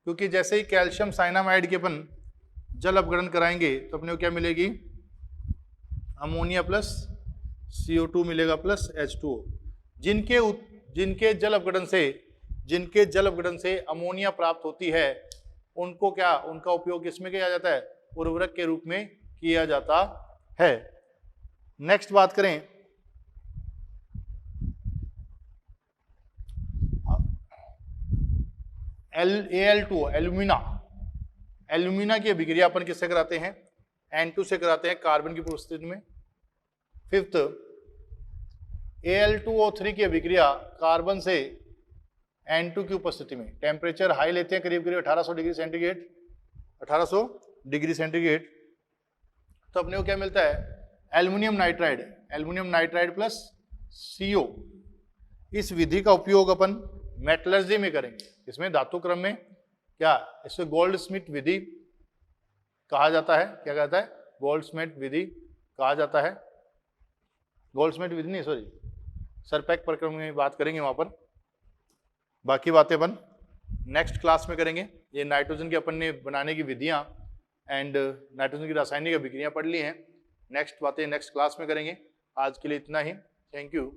क्योंकि जैसे ही कैल्शियम साइनामाइड के अपन जल अपघटन कराएंगे तो अपने को क्या मिलेगी, अमोनिया प्लस CO2 मिलेगा प्लस H2O। जिनके जल अपघटन से अमोनिया प्राप्त होती है उनको क्या, उनका उपयोग किसमें किया जाता है, उर्वरक के रूप में किया जाता है। नेक्स्ट बात करें Al2O, एल्यूमिना की अभिक्रिया अपन किससे कराते हैं, N2 से कराते हैं कार्बन की उपस्थिति में। फिफ्थ, Al2O3 की अभिक्रिया कार्बन से N2 की उपस्थिति में। टेम्परेचर हाई लेते हैं, करीब करीब 1800 डिग्री सेंटीग्रेड, 1800 डिग्री सेंटीग्रेड। तो अपने को क्या मिलता है, एल्युमिनियम नाइट्राइड प्लस CO। इस विधि का उपयोग अपन मेटलर्जी में करेंगे। इसमें धातु क्रम में क्या, इसे गोल्डस्मिथ विधि कहा जाता है। क्या कहता है, गोल्डस्मिथ विधि कहा जाता है। गोल्डस्मिथ विधि नहीं, सॉरी, सरपैक प्रक्रम में बात करेंगे वहां पर। बाकी बातें अपन नेक्स्ट क्लास में करेंगे। ये नाइट्रोजन के अपन ने बनाने की विधियां एंड नाइट्रोजन की रासायनिक अभिक्रियाएं पढ़ ली हैं। नेक्स्ट बातें नेक्स्ट क्लास में करेंगे। आज के लिए इतना ही। Thank you.